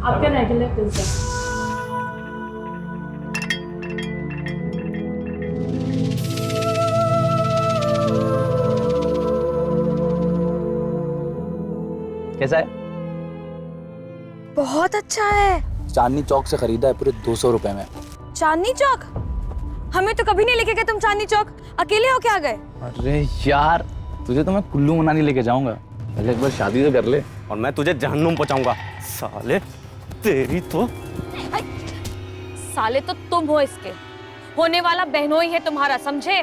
आपका regular pizza. कैसा है? बहुत अच्छा है। चांदनी चौक से खरीदा है, पूरे 200 रुपए में। चांदनी चौक? हमें तो कभी नहीं लेके गए तुम चांदनी चौक। अकेले हो क्या गए? अरे यार, तुझे तो मैं कुल्लू मनाली लेके जाऊंगा, पहले एक बार शादी तो कर ले। और मैं तुझे जहन्नुम पहुंचाऊंगा साले, तेरी तो। साले तो तुम हो इसके, होने वाला बहनोई है तुम्हारा, समझे?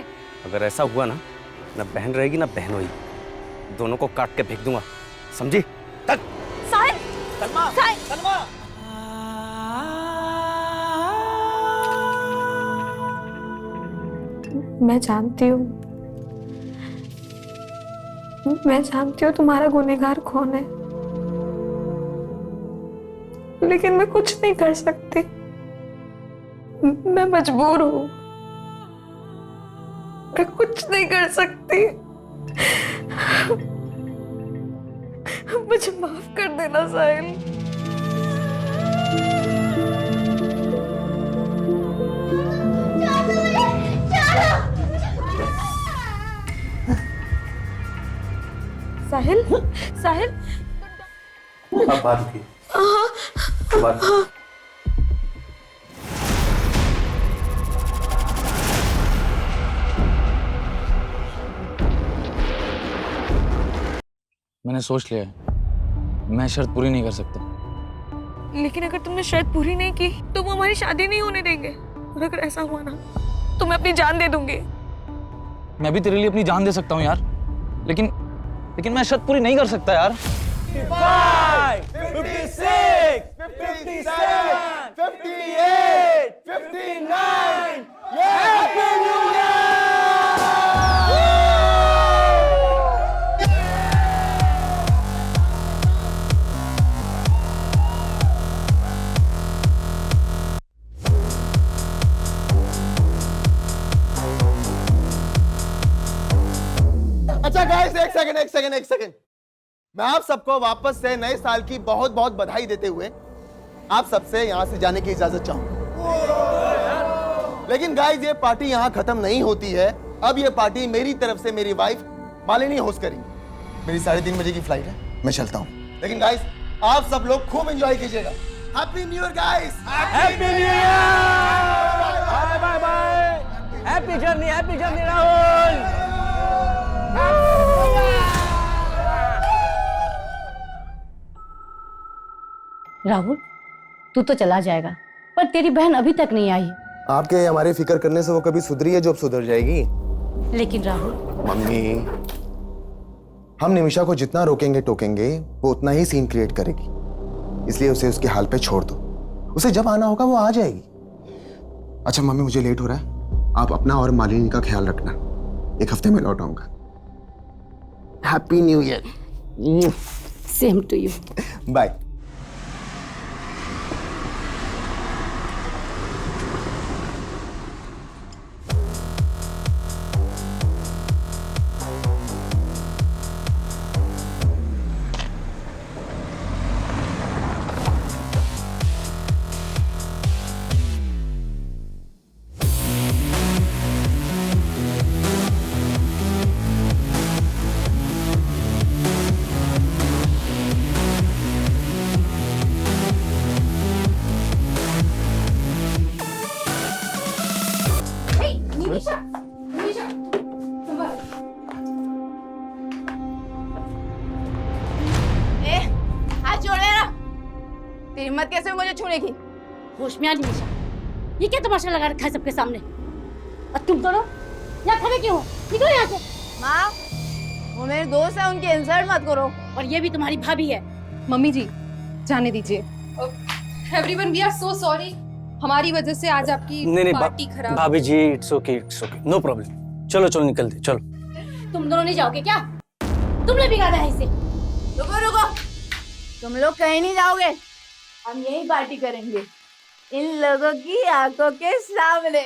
अगर ऐसा हुआ ना बहन रहेगी ना बहनोई, दोनों को काट के फेंक दूंगा, समझी? तक साहिल, सलमा, साहिल। सलमा। मैं जानती हूँ, मैं जानती हूँ तुम्हारा गुनहगार कौन है, लेकिन मैं कुछ नहीं कर सकती। मैं मजबूर हूँ, मैं कुछ नहीं कर सकती। मुझे माफ कर देना साहिल। साहिल, साहिल। बात की। बात की। मैंने सोच लिया है, मैं शर्त पूरी नहीं कर सकता। लेकिन अगर तुमने शर्त पूरी नहीं की तो वो हमारी शादी नहीं होने देंगे, और अगर ऐसा हुआ ना तो मैं अपनी जान दे दूंगी। मैं भी तेरे लिए अपनी जान दे सकता हूँ यार, लेकिन मैं शर्त पूरी नहीं कर सकता यार। 55, 56, 57, 58, 59, हैप्पी न्यू ईयर! अच्छा गाइस, एक सेकंड। मैं आप सबको वापस से नए साल की बहुत बहुत बधाई देते हुए आप सबसे यहां से जाने की इजाजत चाहूंगा। लेकिन गाइस, ये पार्टी यहां खत्म नहीं होती है। अब ये पार्टी मेरी तरफ से मेरी वाइफ मालिनी होस्ट करेंगी। मेरी 3:30 बजे की फ्लाइट है, मैं चलता हूं। लेकिन गाइस, आप सब लोग खूब एंजॉय कीजिएगा। Happy new year guys! Happy new year! Bye bye bye! Happy journey Rahul! Rahul, तू तो चला जाएगा, पर तेरी बहन अभी तक नहीं आई। आपके हमारे फिक्र करने से वो कभी सुधरी है जो अब सुधर जाएगी। लेकिन राहुल, मम्मी, हम निमिषा को जितना रोकेंगे टोकेंगे वो उतना ही सीन क्रिएट करेगी, इसलिए उसे उसके हाल पे छोड़ दो। उसे जब आना होगा वो आ जाएगी। अच्छा मम्मी, मुझे लेट हो रहा है, आप अपना और मालिनी का ख्याल रखना। 1 हफ्ते में लौट आऊंगा। Happy new year. Same to you. Bye. तेरी हिम्मत कैसे हुई मुझे छूने की? होश में आ निमिषा, ये क्या तमाशा लगा रखा है सबके सामने? और तुम दोनों यहाँ खड़े क्यों हो? निकलो यहाँ से। माँ, वो मेरे दोस्त है, उनकी इंसल्ट मत करो। और ये भी तुम्हारी भाभी है। मम्मी जी, जाने दीजिए। Everyone, we are so sorry, हमारी वजह से आज आपकी पार्टी खराब। भाभी जी, इट्स ओके, नो प्रॉब्लम। चलो निकलते, चलो। तुम दोनों नहीं जाओगे क्या? तुमने बिगाड़ा है इसे। रुको, तुम लोग कहीं नहीं जाओगे, हम यही पार्टी करेंगे इन लोगों की आंखों के सामने।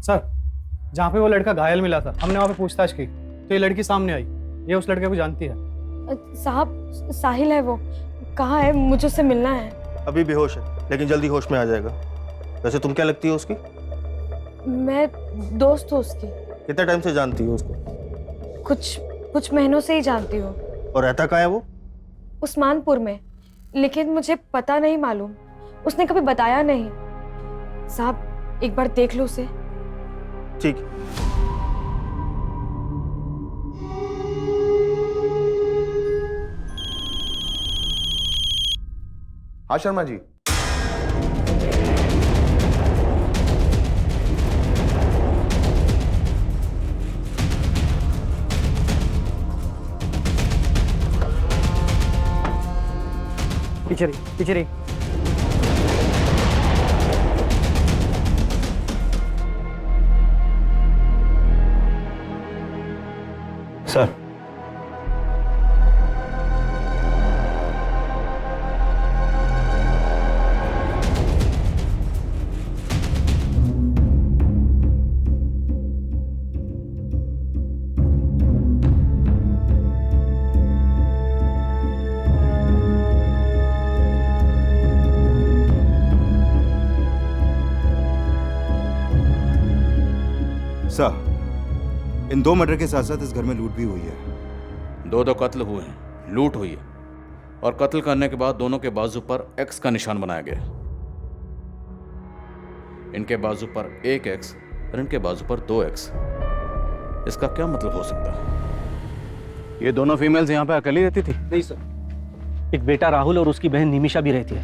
सर, जहाँ पे वो लड़का घायल मिला था हमने वहाँ पे पूछताछ की तो ये लड़की सामने आई। ये उस लड़के को जानती है। साहब साहिल है वो, कहाँ है? मुझे उससे मिलना है। अभी बेहोश है लेकिन जल्दी होश में आ जाएगा। वैसे तुम क्या लगती हो उसकी? मैं दोस्त हूँ उसकी। कितने टाइम से जानती हो उसको? कुछ महीनों से ही जानती हूँ। और रहता कहाँ है वो? उस्मानपुर में, लेकिन मुझे पता नहीं मालूम, उसने कभी बताया नहीं। साहब एक बार देख लो उसे। ठीक। हाँ शर्मा जी। पीछे रही। सर, इन 2 मर्डर के साथ साथ इस घर में लूट भी हुई है। दो कत्ल हुए हैं, लूट हुई है, और कत्ल करने के बाद दोनों के बाजू पर एक्स का निशान बनाया गया। इनके बाजू पर 1 एक्स और इनके बाजू पर 2 एक्स। इसका क्या मतलब हो सकता है? ये दोनों फीमेल्स यहाँ पे अकेली रहती थी? नहीं सर, एक बेटा राहुल और उसकी बहन निमिषा भी रहती है।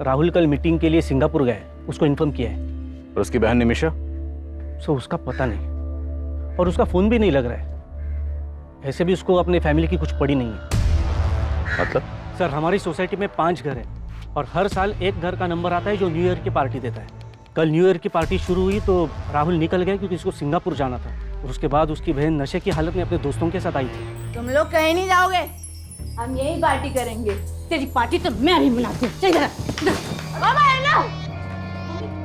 राहुल कल मीटिंग के लिए सिंगापुर गए, उसको इन्फॉर्म किया है। और उसकी बहन निमिषा? सो उसका पता नहीं, और उसका फोन भी नहीं लग रहा है। ऐसे भी उसको अपने फैमिली की कुछ पड़ी नहीं है। मतलब? सर, हमारी सोसाइटी में 5 घर हैं और हर साल एक घर का नंबर आता है जो न्यू ईयर की पार्टी देता है। कल न्यू ईयर की पार्टी शुरू हुई तो राहुल निकल गया क्योंकि उसको सिंगापुर जाना था, और उसके बाद उसकी बहन नशे की हालत में अपने दोस्तों के साथ आई थी। तुम लोग कहीं नहीं जाओगे, हम यही पार्टी करेंगे। तेरी पार्टी तो मैं भी मनाती हूँ। चल इधर। मामा है ना,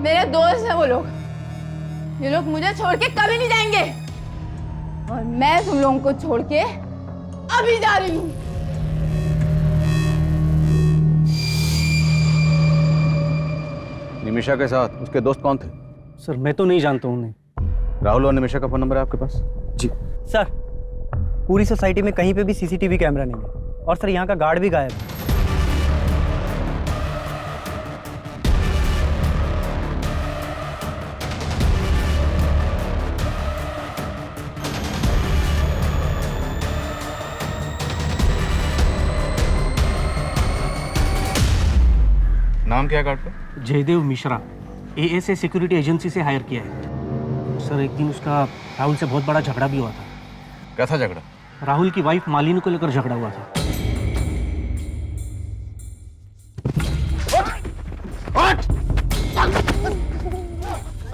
मेरे दोस्त हैं वो लोग। ये लोग मुझे छोड़ के कभी नहीं जाएंगे, और मैं तुम लोगों को छोड़ के अभी जा रही हूँ। निमिषा के साथ उसके दोस्त कौन थे? सर, मैं तो नहीं जानता हूँ उन्हें। राहुल और निमिषा का फोन नंबर है आपके पास? जी सर, पूरी सोसाइटी में कहीं पे भी सीसीटीवी कैमरा नहीं है, और सर यहाँ का गार्ड भी गायब है। नाम क्या है गार्ड का? Jaidev Mishra, ASA security agency से हायर किया है। सर, एक दिन उसका राहुल से बहुत बड़ा झगड़ा भी हुआ था। कैसा झगड़ा? राहुल की वाइफ मालिनी को लेकर झगड़ा हुआ था।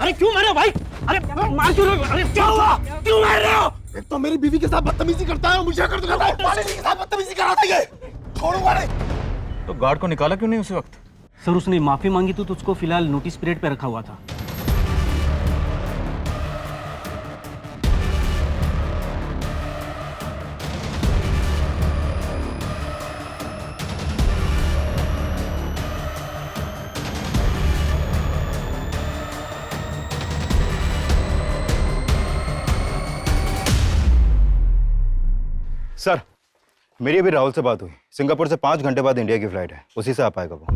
अरे क्यों मारे हो भाई? अरे मार क्यों रहे हो? अरे क्या हुआ? क्यों मार रहे हो? एक तो मेरी बीवी के साथ बदतमीजी करता है, मुझे कर करता है, मालिनी के साथ बदतमीजी कराता है। छोड़ूंगा नहीं। तो गार्ड को निकाला क्यों नहीं उसी वक्त? सर, उसने माफी मांगी तो उसको फिलहाल नोटिस पीरियड पे रखा हुआ था। सर, मेरी अभी राहुल से बात हुई। सिंगापुर से 5 घंटे बाद इंडिया की फ्लाइट है, उसी से आ पाएगा वो।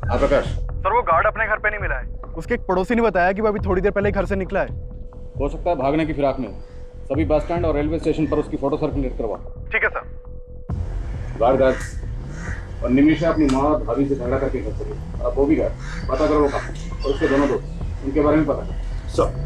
हाँ प्रकाश। सर, वो गार्ड अपने घर पे नहीं मिला है। उसके एक पड़ोसी ने बताया कि वो अभी थोड़ी देर पहले घर से निकला है। हो सकता है भागने की फिराक में। सभी बस स्टैंड और रेलवे स्टेशन पर उसकी फोटो सर्कुलेट करवा। ठीक है सर। गार्ड और निमिषा अपनी माँ और भाभी से झगड़ा करके घर चली। अब वो भी गए, पता करो वो कहाँ, और उसके दोनों दोस्त, उनके बारे में पता करो। सर,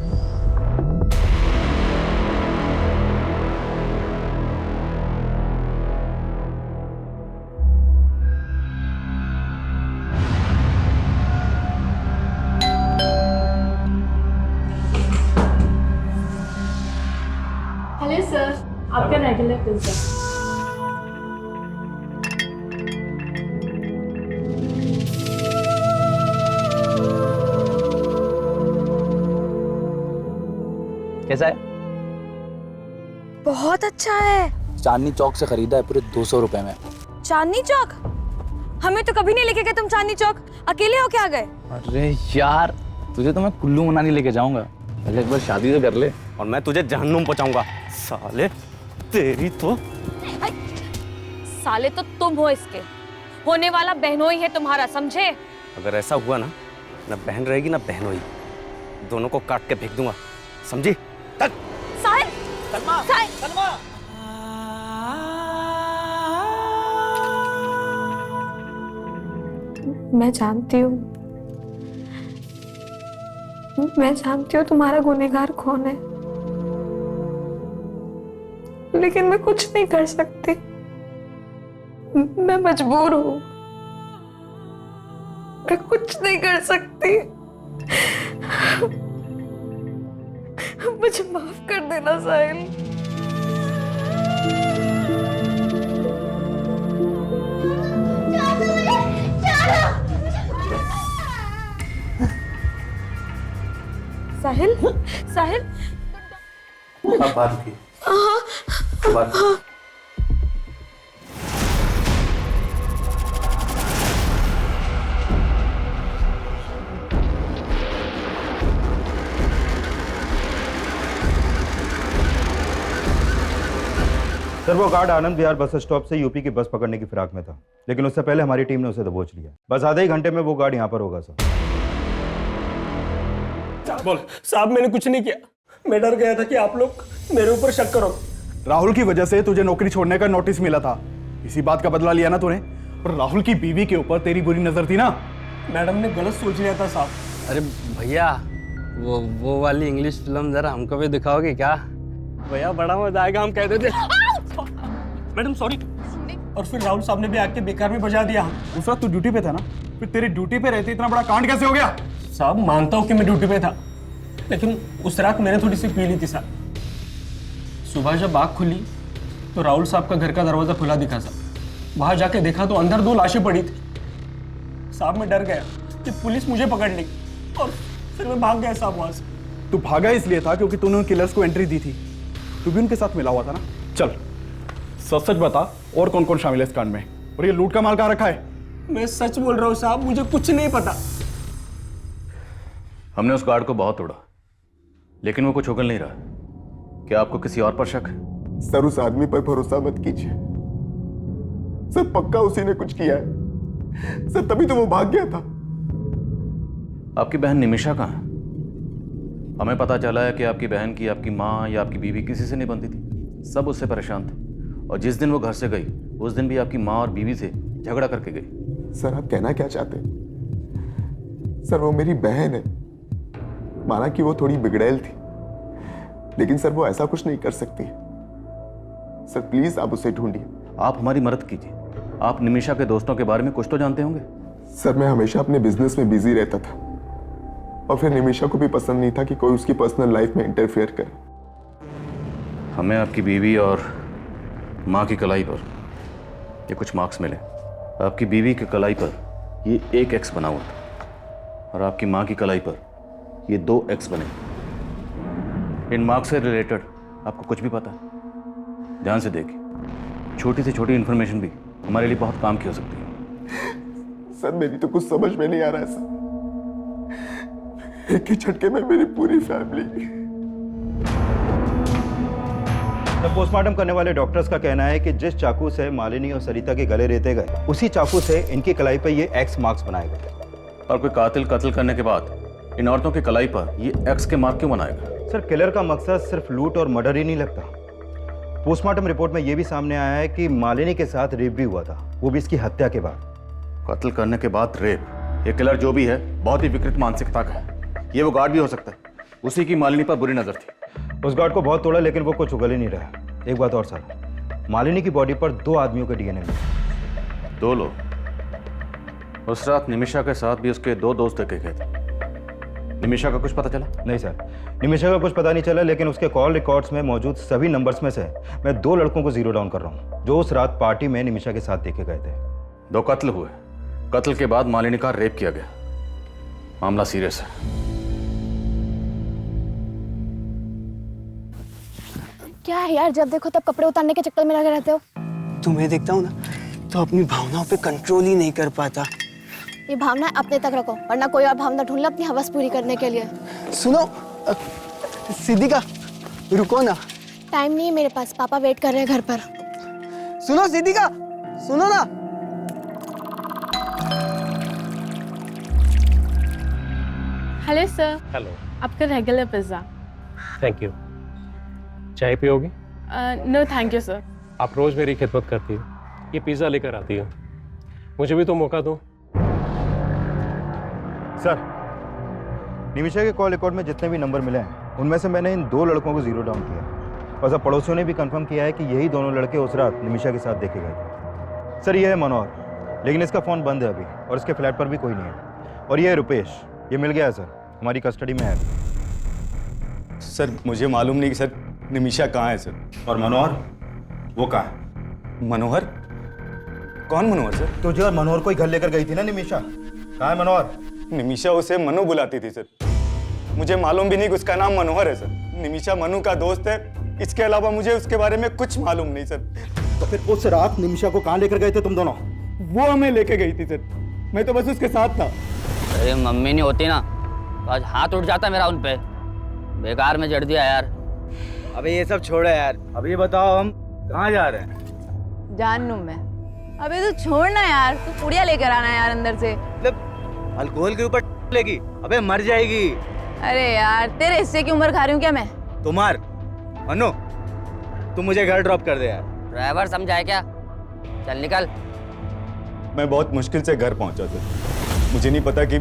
हेलो सर, आपका रेगुलर पिज्जा। कैसा है? बहुत अच्छा है। चांदनी चौक से खरीदा है, पूरे 200 रुपए में। चांदनी चौक? हमें तो कभी नहीं लेके गए तुम चांदनी चौक। अकेले हो क्या गए? अरे यार, तुझे तो मैं कुल्लू मनाली लेके जाऊंगा, पहले एक बार शादी तो कर ले। और मैं तुझे जहन्नुम पहुंचाऊंगा साले, तेरी तो। साले तो तुम हो इसके, होने वाला बहनोई है तुम्हारा, समझे? अगर ऐसा हुआ ना बहन रहेगी ना बहनोई, दोनों को काट के फेंक दूंगा, समझी? तक साहिल, सलमा, साहिल। सलमा। मैं जानती हूँ, मैं जानती हूँ तुम्हारा गुनहगार कौन है, लेकिन मैं कुछ नहीं कर सकती। मैं मजबूर हूँ, मैं कुछ नहीं कर सकती। मुझे माफ कर देना साहिल। साहिल, साहिल। आप बात की। बात की। सर वो guard Anand Vihar bus stop से यूपी की बस पकड़ने की फिराक में था, लेकिन उससे पहले हमारी टीम ने उसे दबोच लिया। बस आधे ही घंटे में वो गार्ड यहाँ पर होगा सर। बोल साहब, मैंने कुछ नहीं किया। मैं डर गया था कि आप लोग मेरे ऊपर शक करो। राहुल की वजह से तुझे नौकरी छोड़ने का नोटिस मिला था, इसी बात का बदला लिया ना तूने। और राहुल की बीवी के ऊपर तेरी बुरी नजर थी ना। मैडम ने गलत सोच लिया था साहब। अरे भैया, वो वाली इंग्लिश फिल्म जरा हमको भी दिखाओगे क्या? भैया बड़ा मजा आएगा, हम कह देते। Madam sorry. और फिर राहुल साहब ने भी आके बेकार में बजा दिया। उस वक्त तू ड्यूटी पे था ना, फिर तेरी ड्यूटी पे रहते इतना बड़ा कांड कैसे हो गया? साहब मानता हूँ कि मैं ड्यूटी पे था, लेकिन उस रात मैंने थोड़ी सी पी ली थी साहब। सुबह जब आँख खुली तो राहुल साहब का घर का दरवाजा खुला दिखा साहब। वहां जाके देखा तो अंदर 2 लाशें पड़ी थी साहब। मैं डर गया कि पुलिस मुझे पकड़ लेगी और फिर मैं भाग गया साहब वहां से। तू भागा इसलिए था क्योंकि तूने उन किलर्स को एंट्री दी थी। तू भी उनके साथ मिला हुआ था ना। चल सच सच बता, और कौन कौन शामिल है इस कांड में, और ये लूट का माल कहाँ रखा है? मैं सच बोल रहा हूँ साहब, मुझे कुछ नहीं पता। हमने उस गार्ड को बहुत तोड़ा, लेकिन वो कुछ उगल नहीं रहा। क्या आपको किसी और पर शक है? सर उस आदमी पर भरोसा मत कीजिए सर, पक्का उसी ने कुछ किया है सर, तभी तो वो भाग गया था। आपकी बहन निमिषा कहाँ है? हमें पता चला है कि आपकी बहन की आपकी माँ या आपकी बीवी किसी से नहीं बनती थी, सब उससे परेशान थे। और जिस दिन वो घर से गई उस दिन भी आपकी माँ और बीवी से झगड़ा करके गई। सर आप कहना क्या चाहते हैं? सर वो मेरी बहन है, माना कि वो थोड़ी बिगड़ैल थी, लेकिन सर वो ऐसा कुछ नहीं कर सकती। सर प्लीज आप उसे ढूंढिए। आप हमारी मदद कीजिए। आप निमिषा के दोस्तों के बारे में कुछ तो जानते होंगे। सर मैं हमेशा अपने बिजनेस में बिजी रहता था, और फिर निमिषा को भी पसंद नहीं था कि कोई उसकी पर्सनल लाइफ में इंटरफेयर करे। हमें आपकी बीवी और माँ की कलाई पर ये कुछ मार्क्स मिले। आपकी बीवी की कलाई पर ये 1 X बना हुआ था, और आपकी माँ की कलाई पर ये 2 X बने। इन मार्क्स से रिलेटेड आपको कुछ भी पता है? ध्यान से देखिए, छोटी से छोटी इंफॉर्मेशन भी हमारे लिए बहुत काम की हो सकती है। सर मेरी तो कुछ समझ में नहीं आ रहा है सर, एक ही झटके में मेरी पूरी फैमिली। तो पोस्टमार्टम करने वाले डॉक्टर्स का कहना है कि जिस चाकू से मालिनी और सरिता के गले रेते गए, उसी चाकू से इनकी कलाई पर ये X मार्क्स बनाए गए। और कोई कातिल कत्ल करने के बाद इन औरतों की कलाई पर ये X के मार्क क्यों बनाएगा? सर किलर का मकसद सिर्फ लूट और मर्डर ही नहीं लगता। पोस्टमार्टम रिपोर्ट में यह भी सामने आया है कि मालिनी के साथ रेप भी हुआ था, वो भी इसकी हत्या के बाद। कत्ल करने के बाद रेप? ये किलर जो भी है बहुत ही विकृत मानसिकता का है। ये वो गार्ड भी हो सकता है, उसी की मालिनी पर बुरी नजर थी। उस गार्ड को बहुत तोड़ा, लेकिन वो कुछ उगल ही नहीं रहा। एक बात और सर, मालिनी की बॉडी पर 2 आदमियों के DNA मिले। 2 लोग? उस रात निमिषा के साथ भी उसके 2 दोस्त देखे गए थे। निमिषा का कुछ पता चला? नहीं सर, निमिषा का कुछ पता नहीं चला, लेकिन उसके कॉल रिकॉर्ड्स में मौजूद सभी नंबर्स में से मैं 2 लड़कों को जीरो डाउन कर रहा हूँ, जो उस रात पार्टी में निमिषा के साथ देखे गए थे। 2 कत्ल हुए, कत्ल के बाद मालिनी का रेप किया गया। मामला सीरियस है। क्या है यार, जब देखो तब कपड़े उतारने के चक्कर में लगे रहते हो। तुम्हें देखता हूँ ना तो अपनी भावनाओं पे कंट्रोल ही नहीं कर पाता। ये भावना अपने तक रखो, वरना कोई और भावना ढूंढ लो अपनी हवस पूरी करने के लिए। सुनो सिद्धिका, रुको ना। टाइम नहीं है मेरे पास, पापा वेट कर रहे हैं घर पर। सुनो सिद्धिका, सुनो ना। Hello sir. हेलो। आपका रेगुलर पिज्ज़ा। Thank you. चाय पियोगी? No thank you sir. आप रोज मेरी खिदमत करती हो, ये पिज़्ज़ा लेकर आती हो, मुझे भी तो मौका दो। सर, निमिषा के कॉल रिकॉर्ड में जितने भी नंबर मिले हैं उनमें से मैंने इन 2 लड़कों को जीरो डाउन किया और सब पड़ोसियों ने भी कंफर्म किया है कि यही दोनों लड़के उस रात निमिषा के साथ देखे गए थे। सर, ये है मनोहर, लेकिन इसका फ़ोन बंद है अभी और इसके फ्लैट पर भी कोई नहीं है। और ये है रुपेश, ये मिल गया है सर, हमारी कस्टडी में है। सर मुझे मालूम नहीं कि सर निमिषा कहाँ है सर। और मनोहर, वो कहाँ है? मनोहर? कौन मनोहर सर? तुझे और मनोहर को ही घर लेकर गई थी ना निमिषा, कहाँ है मनोहर? निमिषा उसे मनु बुलाती थी सर, मुझे मालूम भी नहीं कि उसका नाम मनोहर है सर। निमिषा मनु का दोस्त है, इसके अलावा मुझे उसके बारे में कुछ मालूम नहीं सर। तो फिर उस रात निमिषा को कहाँ लेकर गए थे तुम दोनों? वो हमें लेके गई थी सर, मैं तो बस उसके साथ था। अरे मम्मी नहीं होती ना तो आज हाथ उठ जाता मेरा उन पे, बेकार में जड़ दिया यार। अबे ये सब छोड़ो यार, अब ये बताओ हम कहाँ जा रहे हैं? जान लूं मैं। अबे तू छोड़ना यार, तू पुड़िया लेकर आना यार अंदर से। मतलब अल्कोहल के ऊपर लेगी? अबे मर जाएगी। अरे यार, तेरे हिस्से की उम्र खा रही हूँ क्या मैं? तुम्हार मनु, तुम मुझे घर ड्रॉप कर दे यार। ड्राइवर समझाए क्या? चल निकल। मैं बहुत मुश्किल से घर पहुंचा था, मुझे नहीं पता कि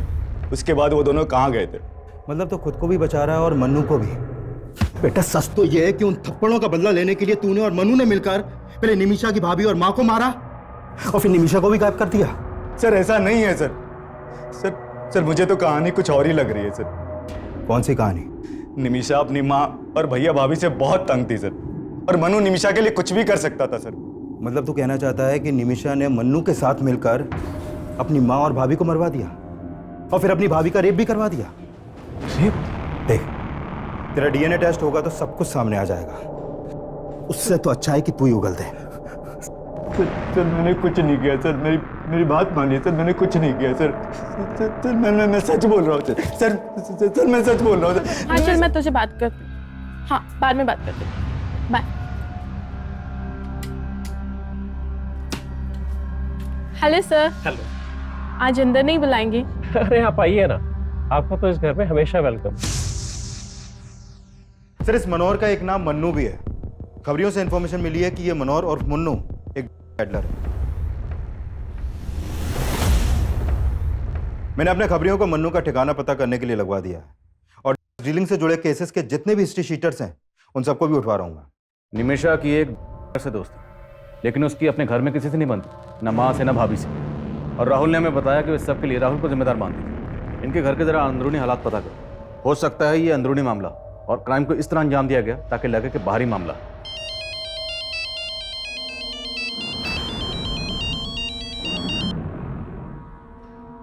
उसके बाद वो दोनों कहाँ गए थे। मतलब तो खुद को भी बचा रहा है और मन्नू को भी। बेटा सच तो ये है कि उन थप्पड़ों का बदला लेने के लिए तूने और मनु ने मिलकर पहले निमिषा की भाभी और माँ को मारा और फिर निमिषा को भी गायब कर दिया। सर ऐसा नहीं है सर। सर मुझे तो कहानी कुछ और ही लग रही है सर। कौन सी कहानी? निमिषा अपनी माँ और भैया भाभी से बहुत तंग थी सर, और मनु निमिषा के लिए कुछ भी कर सकता था सर। मतलब तू कहना चाहता है कि निमिषा ने मन्नू के साथ मिलकर अपनी माँ और भाभी को मरवा दिया और फिर अपनी भाभी का रेप भी करवा दिया? रेप? देख, तेरा डीएनए टेस्ट होगा तो सब कुछ सामने आ जाएगा। उससे तो अच्छा है कि तू ही उगल दे। सर मैंने कुछ नहीं किया सर, मेरी बात मानिए सर, मैंने कुछ नहीं किया सर। मैं सच बोल रहा हूँ सर, मैं सच बोल रहा हूँ सर। हाँ चल, मैं तुझे बात करती हूँ। हाँ, बाद में बात करती हूँ। बाय। Hello sir. हेलो। आज अंदर नहीं बुलाएंगे? अरे आप आइए ना, आपका तो इस घर में हमेशा वेलकम। सर, इस मनोहर का एक नाम मन्नू भी है। खबरियों से इंफॉर्मेशन मिली है कि ये मनोहर और मुन्नू एक हैडलर है। मैंने अपने खबरियों को मन्नू का ठिकाना पता करने के लिए लगवा दिया है और डीलिंग से जुड़े केसेस के जितने भी हिस्ट्री शीटर्स हैं उन सबको भी उठवा रहा हूँ। निमिषा की एक से दोस्त थी, लेकिन उसकी अपने घर में किसी से नहीं बनती, ना माँ से ना भाभी से। और राहुल ने हमें बताया कि वे सबके लिए राहुल को जिम्मेदार मानती थी। इनके घर के जरा अंदरूनी हालात पता करो, हो सकता है ये अंदरूनी मामला और क्राइम को इस तरह अंजाम दिया गया ताकि लगे कि बाहरी मामला।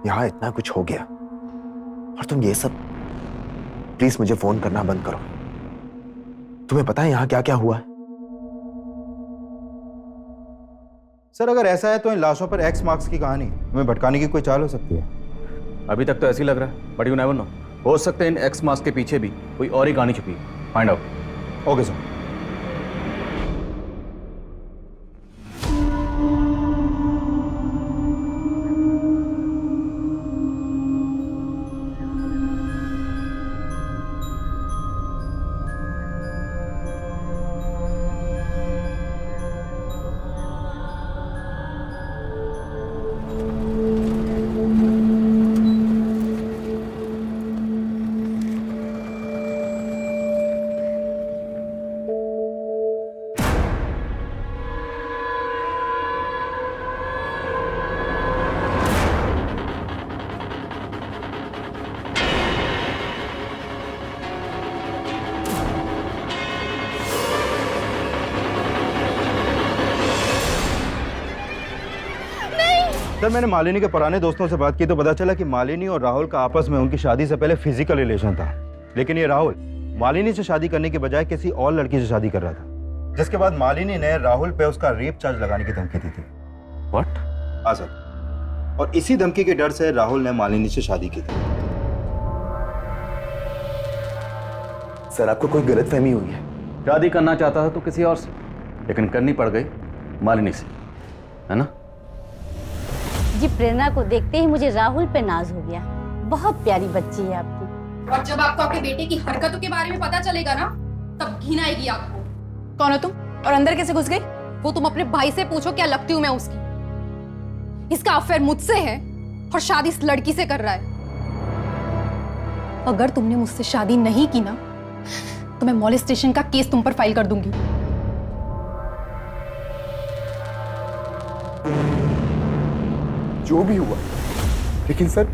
यहां इतना कुछ हो गया और तुम ये सब, प्लीज मुझे फोन करना बंद करो। तुम्हें पता है यहां क्या क्या हुआ है? सर, अगर ऐसा है तो इन लाशों पर एक्स मार्क्स की कहानी हमें भटकाने की कोई चाल हो सकती है। अभी तक तो ऐसे ही लग रहा है, बट यू नेवर नो, हो सकता है इन एक्स मार्क्स के पीछे भी कोई और ही कहानी छुपी है। Find out. Okay sir. Sir, मैंने मालिनी के पुराने दोस्तों से बात की तो पता चला कि मालिनी और राहुल का आपस में उनकी शादी से पहले फिजिकल रिलेशन था, लेकिन ये राहुल मालिनी से शादी करने के बजाय किसी और लड़की से शादी कर रहा था। जिसके बाद मालिनी ने राहुल पे उसका रेप चार्ज लगाने की धमकी दी थी। व्हाट? हाँ सर, और इसी धमकी के डर से राहुल ने मालिनी से शादी की थी। सर आपको कोई गलतफहमी हुई है। शादी करना चाहता था तो किसी और से, लेकिन करनी पड़ गई मालिनी से, है ना? जी प्रेरणा को देखते ही मुझे राहुल पे नाज हो गया। बहुत प्यारी बच्ची है आपकी। और जब आपको आपके बेटे की हरकतों के बारे में पता चलेगा ना, तब घिन आएगी आपको। कौन हो तुम और अंदर कैसे घुस गई? वो तुम अपने भाई से पूछो क्या लगती हूँ मैं उसकी। इसका अफेयर मुझसे है और शादी इस लड़की से कर रहा है। अगर तुमने मुझसे शादी नहीं की ना, तो मैं मॉलेस्टेशन का केस तुम पर फाइल कर दूंगी। जो भी हुआ, लेकिन सर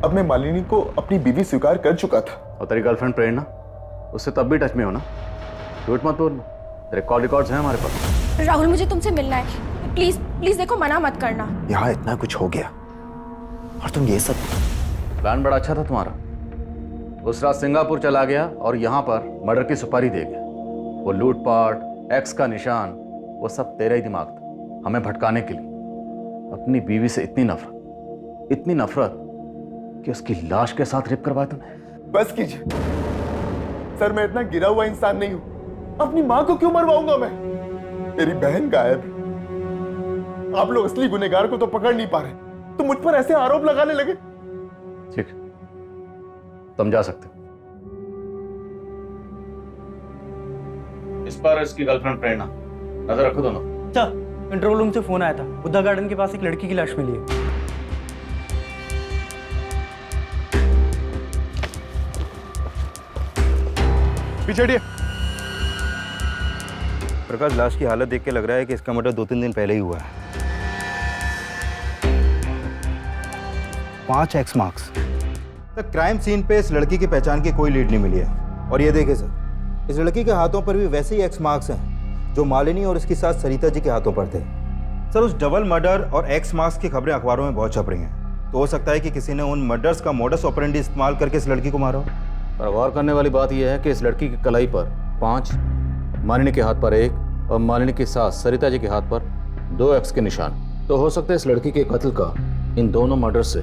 अब मैं मालिनी को अपनी बीवी स्वीकार कर चुका था। और तेरी गर्लफ्रेंड प्रेरणा, उससे तब भी टच में हो ना? झूठ मत बोलना, तेरे कॉल रिकॉर्ड्स हैं हमारे पास। राहुल मुझे तुमसे मिलना है, प्लीज प्लीज देखो, मना मत करना। यहाँ इतना कुछ हो गया और तुम ये सब। प्लान बड़ा अच्छा था तुम्हारा। उस रात सिंगापुर चला गया और यहाँ पर मर्डर की सुपारी दे गया। वो लूटपाट, एक्स का निशान, वो सब तेरा ही दिमाग था, हमें भटकाने के लिए। अपनी बीवी से इतनी नफरत कि उसकी लाश के साथ रेप करवाया तुमने। बस कीजिए सर, मैं इतना गिरा हुआ इंसान नहीं हूं। अपनी मां को क्यों मरवाऊंगा मैं? मेरी बहन गायब है। आप लोग असली गुनहगार को तो पकड़ नहीं पा रहे, तो मुझ पर ऐसे आरोप लगाने लगे। ठीक, तुम जा सकते। इस पर इसकी गर्लफ्रेंड प्रेरणा, नजर रखो दोनों। अच्छा, कंट्रोल रूम से फोन आया था, बुद्धा गार्डन के पास एक लड़की की लाश मिली है। पीछे हटिए। प्रकाश, लाश की हालत देख के लग रहा है कि इसका मर्डर 2-3 दिन पहले ही हुआ है। 5 एक्स मार्क्स। तक क्राइम सीन पे इस लड़की की पहचान की कोई लीड नहीं मिली है। और ये देखे सर, इस लड़की के हाथों पर भी वैसे ही एक्स मार्क्स हैं जो मालिनी और इसकी साथ सरिता जी के हाथों पर थे। सर, उस डबल मर्डर और एक्स मार्क्स की खबरें अखबारों में बहुत छप रही हैं। तो हो सकता है कि किसी ने उन मर्डर्स का मोडस ऑपरेंडी इस्तेमाल करके इस लड़की को मारा हो। पर गौर करने वाली बात यह है कि इस लड़की की कलाई पर 5, मालिनी के हाथ पर 1 और मालिनी की सास सरिता जी के हाथ पर 2 एक्स के निशान। तो हो सकता है इस लड़की के कत्ल का इन दोनों मर्डर से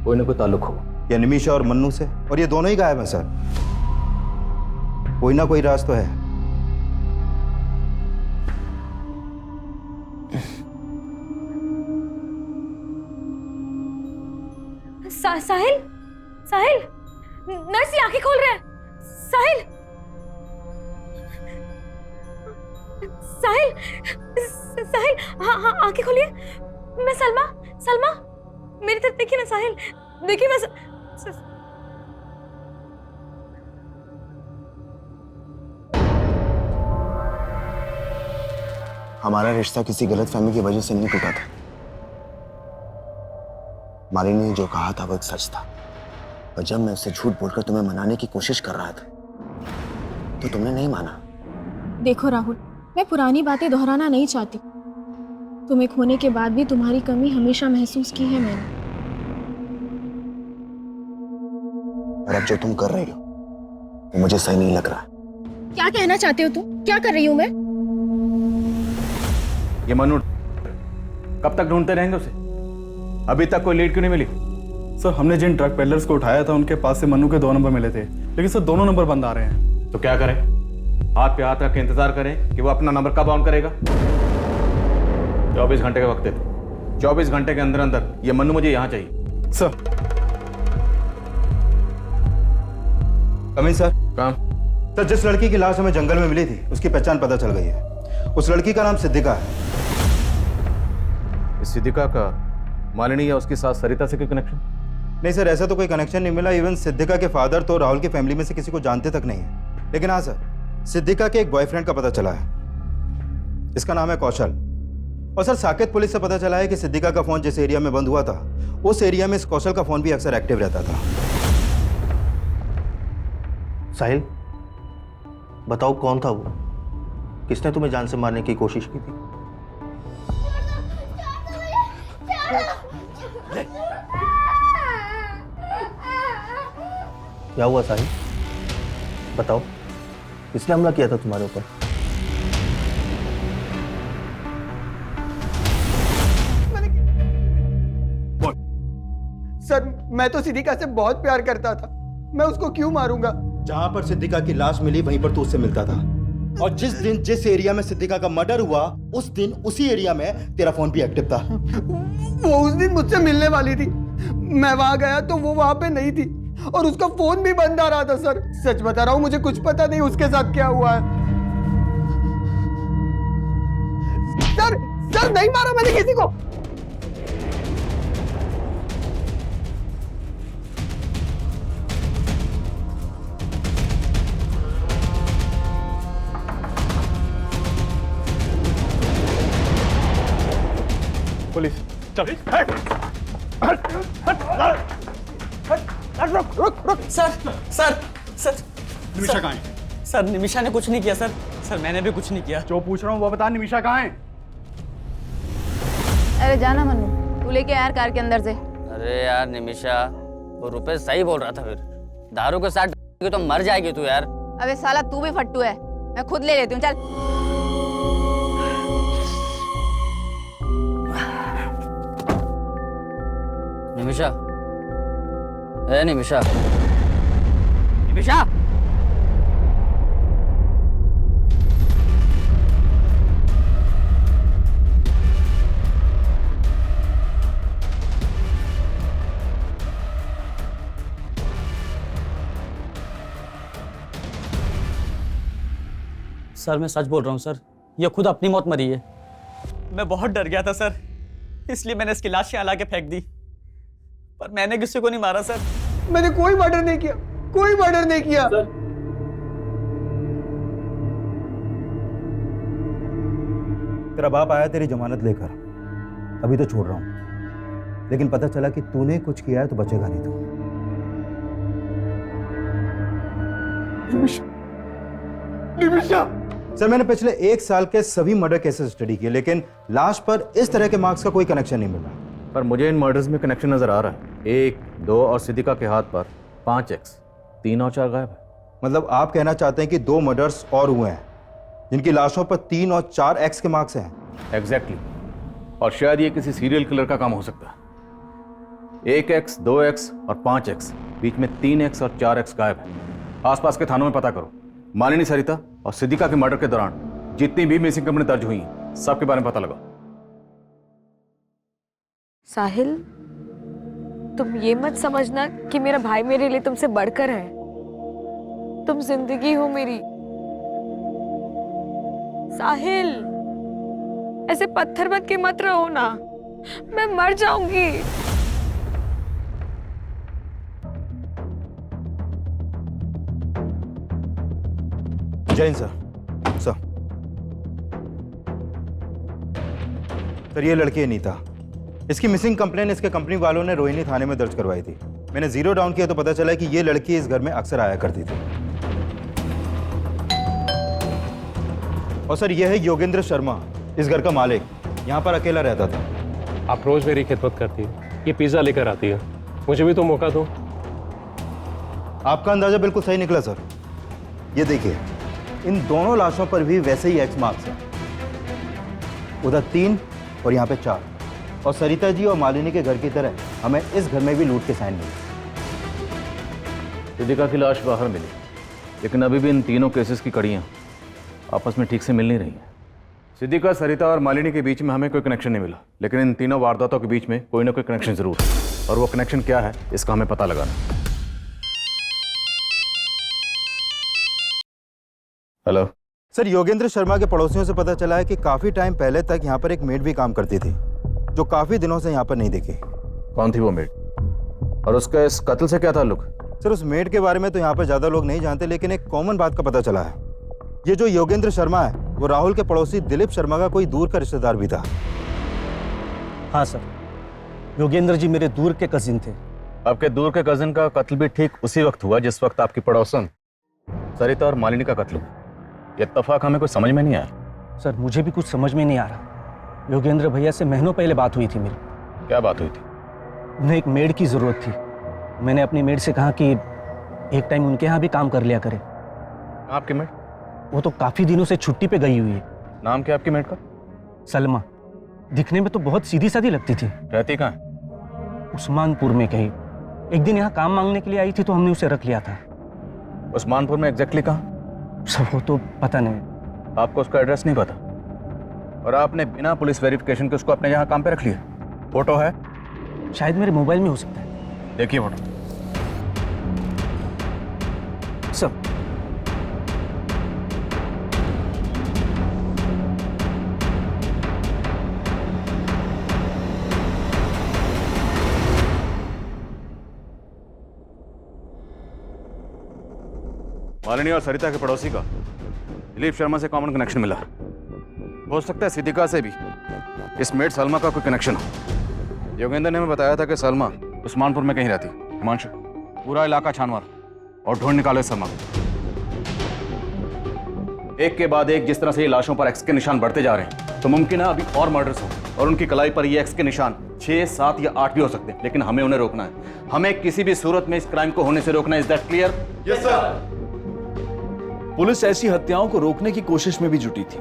कोई ना कोई ताल्लुक हो, या निमिषा और मन्नू से। और ये दोनों ही गायब हैं सर। कोई ना कोई राज तो है। साहिल, साहिल, नर्स ये आंखें खोल रहे हैं। साहिल, साहिल, साहिल, हाँ हाँ आंखें खोलिए। मैं सलमा, सलमा, मेरी तरफ देखिए ना साहिल, देखिए मैं हमारा रिश्ता किसी गलतफहमी की वजह से नहीं टूटा था। मालिनी ने जो कहा था वो एक सच था, और जब मैं उससे झूठ बोलकर तुम्हें मनाने की कोशिश कर रहा था तो तुमने नहीं माना। देखो राहुल, मैं पुरानी बातें दोहराना नहीं चाहती। तुम्हें खोने के बाद भी तुम्हारी कमी हमेशा महसूस की है मैंने। और अब जो तुम कर रही हो वो मुझे सही नहीं लग रहा। क्या कहना चाहते हो तुम? क्या कर रही हूँ मैं? ये मनु कब तक ढूंढते रहेंगे उसे? अभी तक कोई लीड क्यों नहीं मिली? सर, हमने जिन ड्रग पेडलर्स को उठाया था उनके पास से मन्नू के 2 नंबर मिले थे, लेकिन सर दोनों नंबर बंद आ रहे हैं। तो क्या करें? हाथ पे हाथ रख के इंतजार करें कि वो अपना नंबर कब ऑन करेगा? 24 घंटे का वक्त देते। 24 घंटे के अंदर अंदर ये मन्नू मुझे यहाँ चाहिए। सर। Coming sir. काम। सर, जिस लड़की की लाश हमें जंगल में मिली थी उसकी पहचान पता चल गई है। उस लड़की का नाम सिद्धिका है। इस सिद्धिका का मालिनी या उसकी सास सरिता से कोई कनेक्शन? नहीं सर, ऐसा तो कोई कनेक्शन नहीं मिला। इवन सिद्धिका के फादर तो राहुल की फैमिली में से किसी को जानते तक नहीं है। लेकिन हाँ सर, सिद्धिका के एक बॉयफ्रेंड का पता चला है। इसका नाम है कौशल। और सर, साकेत पुलिस से पता चला है कि सिद्धिका का फोन जिस एरिया में बंद हुआ था उस एरिया में इस कौशल का फोन भी अक्सर एक्टिव रहता था। साहिल, बताओ कौन था वो? किसने तुम्हें जान से मारने की कोशिश की थी? क्या हुआ साहिल? बताओ, किसने हमला किया था तुम्हारे ऊपर? सर मैं तो सिद्दीका से बहुत प्यार करता था, मैं उसको क्यों मारूंगा? जहां पर सिद्दीका की लाश मिली वहीं पर तू उससे मिलता था, और जिस दिन जिस एरिया में सिद्दीका का मर्डर हुआ उस दिन उसी एरिया में तेरा फोन भी एक्टिव था। वो उस दिन मुझसे मिलने वाली थी, मैं वहां गया तो वो वहां पे नहीं थी और उसका फोन भी बंद आ रहा था। सर सच बता रहा हूं, मुझे कुछ पता नहीं उसके साथ क्या हुआ है। सर नहीं मारा मैंने किसी को। पुलिस चल। रुक सर सर सर निमिषा कहाँ है? सर निमिषा ने कुछ नहीं किया सर। सर मैंने भी कुछ नहीं किया। जो पूछ रहा हूँ वो बता, निमिषा कहाँ है? अरे जाना मन्नू, तू लेके यार कार के अंदर से। अरे यार निमिषा, वो रुपेश सही बोल रहा था, फिर दारू के साथ तो मर जाएगी तू यार। अबे साला तू भी फट्टू है, मैं खुद ले लेती हूँ, चल। निमिषा, ए निमिषा, निमिषा, सर मैं सच बोल रहा हूँ सर, ये खुद अपनी मौत मरी है। मैं बहुत डर गया था सर, इसलिए मैंने इसकी लाश यहाँ ला के फेंक दी, पर मैंने किसी को नहीं मारा सर। मैंने कोई मर्डर नहीं किया, कोई मर्डर नहीं किया। तेरा बाप आया तेरी जमानत लेकर, अभी तो छोड़ रहा हूं, लेकिन पता चला कि तूने कुछ किया है तो बचेगा नहीं तू। निमिषा। सर मैंने पिछले 1 साल के सभी मर्डर केसेस स्टडी किए, लेकिन लाश पर इस तरह के मार्क्स का कोई कनेक्शन नहीं मिला। पर मुझे इन मर्डर्स में कनेक्शन नजर आ रहा है। 1, 2 और सिद्दीका के हाथ पर 5x, 3 और 4 गायब है। मतलब आप कहना चाहते हैं कि 2 मर्डर्स और हुए हैं जिनकी लाशों पर 3 और 4 एक्स के मार्क्स हैं? एग्जैक्टली। और शायद ये किसी सीरियल किलर का काम हो सकता है। 1x, 2x और 5x, बीच में 3x और 4x गायब है। आसपास के थानों में पता करो। मालिनी, सरिता और सिद्दीका के मर्डर के दौरान जितनी भी मिसिंग कंप्लेंट दर्ज हुई सबके बारे में पता लगाओ। साहिल, तुम ये मत समझना कि मेरा भाई मेरे लिए तुमसे बढ़कर है। तुम जिंदगी हो मेरी। साहिल, ऐसे पत्थर बन के मत रहो ना, मैं मर जाऊंगी। जैन सर, सर ये लड़की है नीता। इसकी मिसिंग कंप्लेंट इसके कंपनी वालों ने रोहिणी थाने में दर्ज करवाई थी। मैंने जीरो डाउन किया तो पता चला कि ये लड़की इस घर में अक्सर आया करती थी। और सर ये है योगेंद्र शर्मा, इस घर का मालिक, यहाँ पर अकेला रहता था। आप रोज मेरी खिदमत करती है, ये पिज्जा लेकर आती है, मुझे भी तो मौका दो। आपका अंदाजा बिल्कुल सही निकला सर। ये देखिए, इन दोनों लाशों पर भी वैसे ही एक्स मार्क्स हैं। उधर 3 और यहाँ पे 4। और सरिता जी और मालिनी के घर की तरह हमें इस घर में भी लूट के साइन मिले। सिद्दीका की लाश बाहर मिली, लेकिन अभी भी इन तीनों केसेस की कड़ियाँ आपस में ठीक से मिल नहीं रही हैं। सिद्दीका, सरिता और मालिनी के बीच में हमें कोई कनेक्शन नहीं मिला, लेकिन इन तीनों वारदातों के बीच में कोई ना कोई कनेक्शन जरूर है, और वो कनेक्शन क्या है इसका हमें पता लगाना है। हेलो सर, योगेंद्र शर्मा के पड़ोसियों से पता चला है कि काफी टाइम पहले तक यहाँ पर एक मेड भी काम करती थी, जो काफी दिनों से यहाँ पर नहीं दिखी। कौन थी वो मेड, और उसका इस कत्ल से क्या ताल्लुक? सर उस मेड के बारे में तो यहाँ पर ज्यादा लोग नहीं जानते, लेकिन एक कॉमन बात का पता चला है। ये जो योगेंद्र शर्मा है वो राहुल के पड़ोसी दिलीप शर्मा का कोई दूर का रिश्तेदार भी था। हाँ सर, योगेंद्र जी मेरे दूर के कजिन थे। आपके दूर के कजिन का कत्ल भी ठीक उसी वक्त हुआ जिस वक्त आपकी पड़ोसन सरिता और मालिनी का कत्ल हुआ। ये इत्तेफाक हमें कुछ समझ में नहीं आया। सर मुझे भी कुछ समझ में नहीं आ रहा। योगेंद्र भैया से महीनों पहले बात हुई थी मेरी। क्या बात हुई थी? उन्हें एक मेड की जरूरत थी। मैंने अपनी मेड से कहा कि एक टाइम उनके यहाँ भी काम कर लिया करे। आपकी मेड? वो तो काफी दिनों से छुट्टी पे गई हुई है। नाम क्या आपकी मेड का? सलमा। दिखने में तो बहुत सीधी सादी लगती थी। रहती कहाँ है? उस्मानपुर में कहीं। एक दिन यहाँ काम मांगने के लिए आई थी तो हमने उसे रख लिया था। उस्मानपुर में एग्जैक्टली कहाँ? सर वो तो पता नहीं। आपको उसका एड्रेस नहीं पता और आपने बिना पुलिस वेरिफिकेशन के उसको अपने यहाँ काम पे रख लिया? फोटो है? शायद मेरे मोबाइल में हो सकता है। देखिए फोटो। सर मालिनी और सरिता के पड़ोसी का दिलीप शर्मा से कॉमन कनेक्शन मिला। हो सकता है सिद्दीका से भी इस मेड सलमा का कोई कनेक्शन हो। योगेंद्र ने हमें बताया था कि सलमा उस्मानपुर में कहीं रहती। हिमांशु, पूरा इलाका छान मार और ढूंढ निकाले सलमा को। एक के बाद एक जिस तरह से ये लाशों पर एक्स के निशान बढ़ते जा रहे हैं तो मुमकिन है अभी और मर्डर्स हो और उनकी कलाई पर ये एक्स के निशान 6, 7 या 8 भी हो सकते हैं। लेकिन हमें उन्हें रोकना है। हमें किसी भी सूरत में इस क्राइम को होने से रोकना है। Is that clear? Yes sir. Police ऐसी हत्याओं को रोकने की कोशिश में भी जुटी थी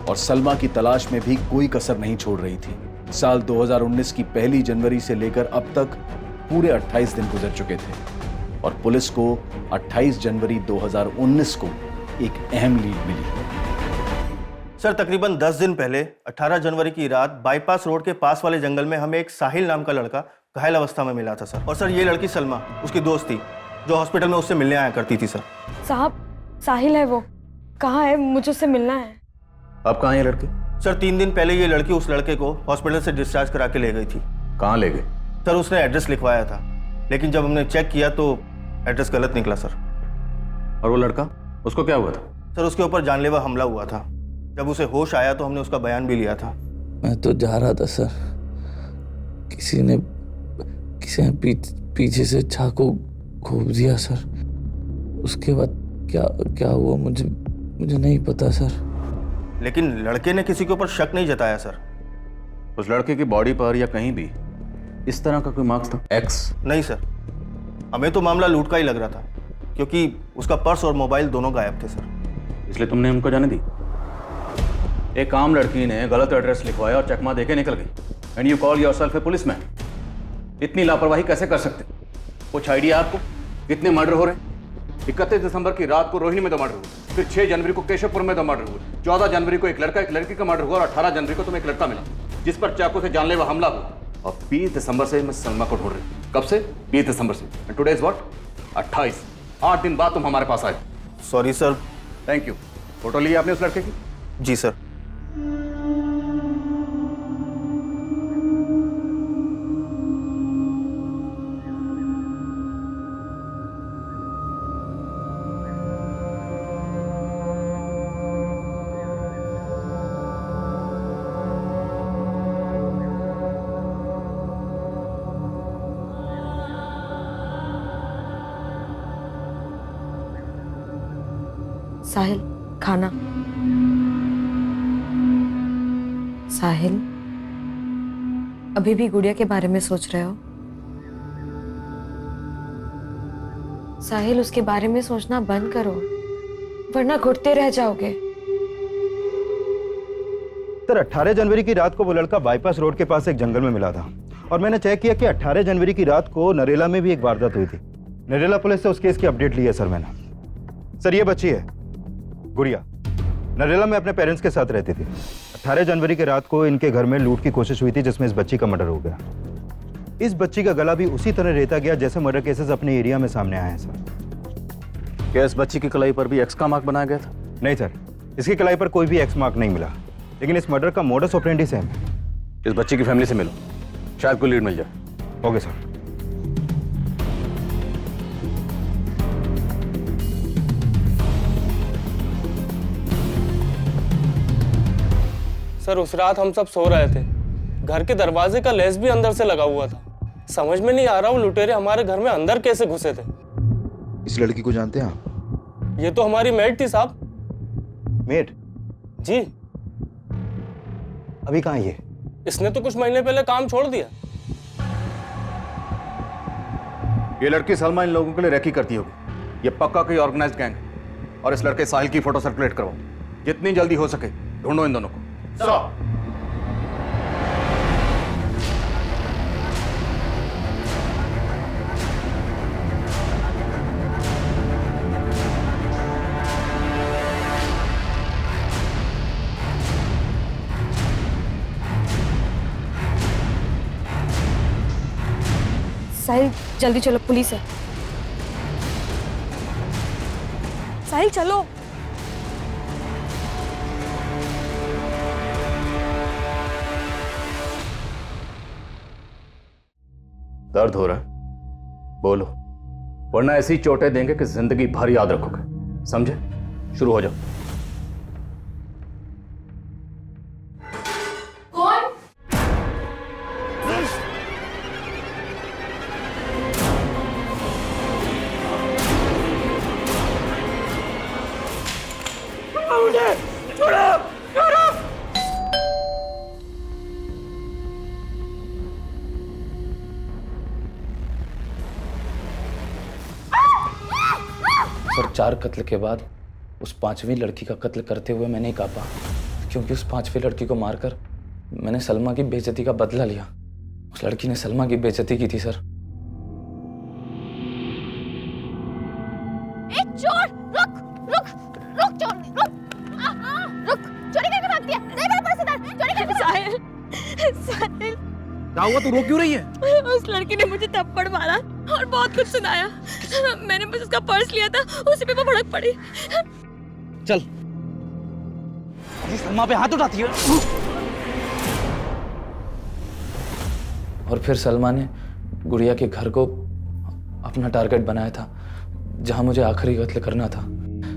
और सलमा की तलाश में भी कोई कसर नहीं छोड़ रही थी। साल 2019 की पहली जनवरी से लेकर अब तक पूरे 28 दिन गुजर चुके थे और पुलिस को 28 जनवरी 2019 को एक अहम लीड मिली। सर तकरीबन 10 दिन पहले 18 जनवरी की रात बाईपास रोड के पास वाले जंगल में हमें एक साहिल नाम का लड़का घायल अवस्था में मिला था सर। और सर ये लड़की सलमा उसकी दोस्त थी जो हॉस्पिटल में उससे मिलने आया करती थी। सर साहब साहिल है वो, कहाँ है? मुझे उससे मिलना है। अब कहाँ है लड़के? सर 3 दिन पहले ये लड़की उस लड़के को हॉस्पिटल से डिस्चार्ज करा के ले गई थी। कहाँ ले गए? सर उसने एड्रेस लिखवाया था लेकिन जब हमने चेक किया तो एड्रेस गलत निकला सर। और वो लड़का, उसको क्या हुआ था? सर उसके ऊपर जानलेवा हमला हुआ था। जब उसे होश आया तो हमने उसका बयान भी लिया था। मैं तो जा रहा था सर, किसी ने पीछे से चाकू घोंप दिया सर। उसके बाद क्या हुआ मुझे नहीं पता सर। लेकिन लड़के ने किसी के ऊपर शक नहीं जताया सर। उस लड़के की बॉडी पर या कहीं भी इस तरह का कोई मार्क्स था? एक्स? नहीं सर, हमें तो मामला लूट का ही लग रहा था क्योंकि उसका पर्स और मोबाइल दोनों गायब थे सर। इसलिए तुमने हमको जाने दी? एक आम लड़की ने गलत एड्रेस लिखवाया और चकमा देके निकल गई and you call yourself A policeman. इतनी लापरवाही कैसे कर सकते? कुछ आइडिया आपको? कितने मर्डर हो रहे हैं? 31 दिसंबर की रात को रोहिणी में 2 मर्डर हुए, फिर 6 जनवरी को केशवपुर में 2 मर्डर हुए, 14 जनवरी को एक लड़का एक लड़की का मर्डर हुआ और 18 जनवरी को तुम्हें एक लड़का मिला जिस पर चाकू से जानलेवा हमला हुआ। और 20 दिसंबर से मैं सलमा को ढूंढ रही हूँ। कब से? 20 दिसंबर से। And today is what? 28। 8 दिन बाद तुम हमारे पास आए। Sorry sir. Thank you. Photo ली आपने उस लड़के की? जी सर। साहिल खाना। साहिल अभी भी गुड़िया के बारे में सोच रहे हो? साहिल उसके बारे में सोचना बंद करो वरना घुटते रह जाओगे। सर 18 जनवरी की रात को वो लड़का बाईपास रोड के पास एक जंगल में मिला था और मैंने चेक किया कि 18 जनवरी की रात को नरेला में भी एक वारदात हुई थी। नरेला पुलिस से उस केस की अपडेट ली है सर मैंने। सर ये बच्ची है गुड़िया, नरेला में अपने पेरेंट्स के साथ रहती थी। 18 जनवरी की रात को इनके घर में लूट की कोशिश हुई थी जिसमें इस बच्ची का मर्डर हो गया। इस बच्ची का गला भी उसी तरह रेता गया जैसे मर्डर केसेस अपने एरिया में सामने आए हैं सर। क्या इस बच्ची की कलाई पर भी एक्स का मार्क बनाया गया था? नहीं सर, इसकी कलाई पर कोई भी एक्स मार्क नहीं मिला, लेकिन इस मर्डर का मोडस ऑपरेंडी सेम है। इस बच्ची की फैमिली से मिलो, शायद कोई लीड मिल जाए। Okay sir. सर उस रात हम सब सो रहे थे, घर के दरवाजे का लेस भी अंदर से लगा हुआ था। समझ में नहीं आ रहा वो लुटेरे हमारे घर में अंदर कैसे घुसे थे। इस लड़की को जानते हैं आप? ये तो हमारी मेड थी साहब। मेड? जी। अभी कहाँ है ये? इसने तो कुछ महीने पहले काम छोड़ दिया। ये लड़की सलमा इन लोगों के लिए रैकी करती होगी। ये पक्का कोई ऑर्गेनाइज्ड गैंग है। और इस लड़के साहिल की फोटो सर्कुलेट करवाओ, जितनी जल्दी हो सके ढूंढो इन दोनों को। साहिल जल्दी चलो, पुलिस है। साहिल चलो। दर्द हो रहा है? बोलो, वरना ऐसी चोटें देंगे कि जिंदगी भर याद रखोगे। समझे? शुरू हो जाओ। कौन? मुझे छोड़ो, छोड़ो। सर 4 कत्ल के बाद उस 5वीं लड़की का कत्ल करते हुए मैंने कापा, क्योंकि उस 5वीं लड़की को मारकर मैंने सलमा की बेइज्जती का बदला लिया। उस लड़की ने सलमा की बेइज्जती की थी सर। चोर, रुक रुक रुक, चोर रुक, रुक, चोरी करके भागती है। नहीं मेरे पर्स इधर, चोरी करके। साहिल, साहिल क्या हुआ? तू रो क्यों रही है? उस लड़की ने मुझे थप्पड़ मारा और बहुत कुछ सुनाया। मैंने बस उसका पर्स लिया था, उसी पे वो भड़क पड़ी। चल, सलमा पे हाथ उठाती है। और फिर सलमा ने गुड़िया के घर को अपना टारगेट बनाया था, जहां मुझे आखिरी कत्ल करना था।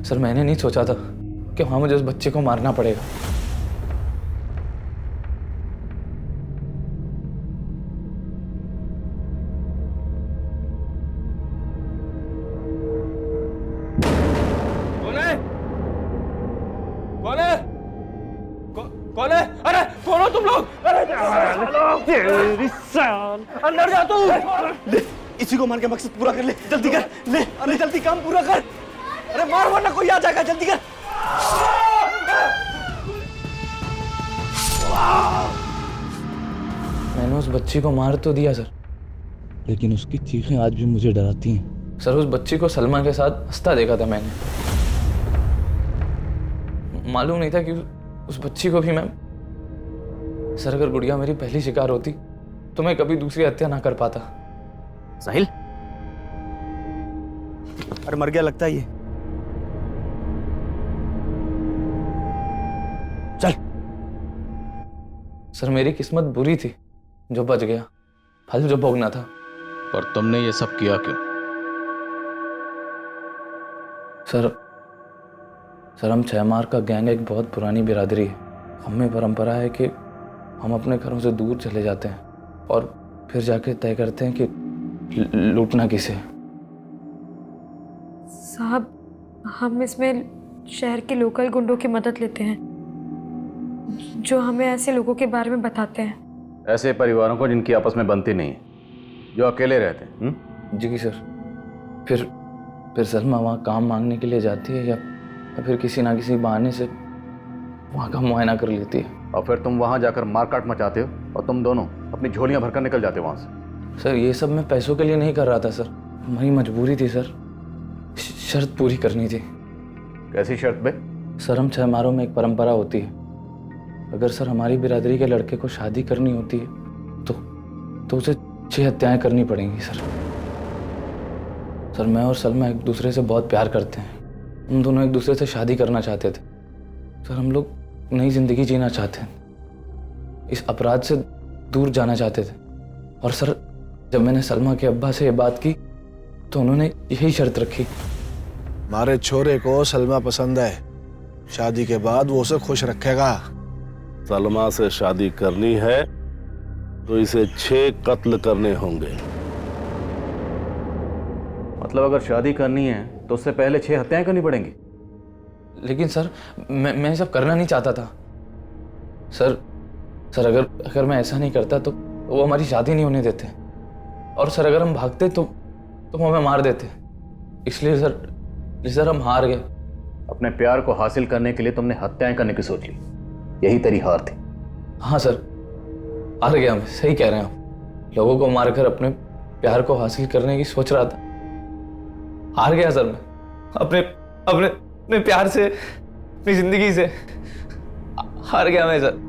सर मैंने नहीं सोचा था कि वहां मुझे उस बच्चे को मारना पड़ेगा। कौन है? अरे कौन हो तुम लोग? अरे तेरी साल, अंदर जा तू। ले, इसी को मार के मकसद पूरा कर ले, जल्दी कर, ले, अरे जल्दी काम पूरा कर। अरे मार वरना कोई आ जाएगा, जल्दी कर। मैंने उस बच्ची को मार तो दिया सर, लेकिन उसकी चीखें आज भी मुझे डराती हैं। सर उस बच्ची को सलमा के साथ हंसता देखा था मैंने। मालूम नहीं था कि उस बच्ची को भी मैं। सर अगर गुड़िया मेरी पहली शिकार होती तो मैं कभी दूसरी हत्या ना कर पाता। साहिल, अरे मर गया लगता है ये। चल। सर मेरी किस्मत बुरी थी जो बच गया, फल जो भोगना था। पर तुमने ये सब किया क्यों? सर हम 6 मार का गैंग एक बहुत पुरानी बिरादरी है। हमें परंपरा है कि हम अपने घरों से दूर चले जाते हैं और फिर जाके तय करते हैं कि लूटना किसे। साहब हम इसमें शहर के लोकल गुंडों की मदद लेते हैं, जो हमें ऐसे लोगों के बारे में बताते हैं। ऐसे परिवारों को जिनकी आपस में बनती नहीं है, जो अकेले रहते हैं। जी सर। फिर सलमा वहाँ काम मांगने के लिए जाती है या फिर किसी ना किसी बहाने से वहाँ का मुआयना कर लेती है। और फिर तुम वहाँ जाकर मारकाट मचाते हो और तुम दोनों अपनी झोलियाँ भरकर निकल जाते हो वहाँ से। सर ये सब मैं पैसों के लिए नहीं कर रहा था सर, हमारी मजबूरी थी सर, शर्त पूरी करनी थी। कैसी शर्त बे? सर हम 6 मारों में एक परंपरा होती है, अगर सर हमारी बिरादरी के लड़के को शादी करनी होती है तो उसे 6 हत्याएं करनी पड़ेंगी सर। सर मैं और सलमा एक दूसरे से बहुत प्यार करते हैं, हम दोनों एक दूसरे से शादी करना चाहते थे। सर हम लोग नई जिंदगी जीना चाहते हैं, इस अपराध से दूर जाना चाहते थे। और सर जब मैंने सलमा के अब्बा से ये बात की तो उन्होंने यही शर्त रखी। हमारे छोरे को सलमा पसंद है, शादी के बाद वो उसे खुश रखेगा। सलमा से शादी करनी है तो इसे 6 कत्ल करने होंगे। मतलब अगर शादी करनी है तो उससे पहले 6 हत्याएं करनी पड़ेंगी? लेकिन सर मैं सब करना नहीं चाहता था सर अगर मैं ऐसा नहीं करता तो वो हमारी शादी नहीं होने देते, और सर अगर हम भागते तो वो हमें मार देते। इसलिए सर हम हार गए। अपने प्यार को हासिल करने के लिए तुमने हत्याएं करने की सोच ली, यही तेरी हार थी। हाँ सर हार गया मैं, सही कह रहे हैं आप। लोगों को मारकर अपने प्यार को हासिल करने की सोच रहा था, हार गया सर मैं। अपने प्यार से, अपनी जिंदगी से हार गया मैं सर।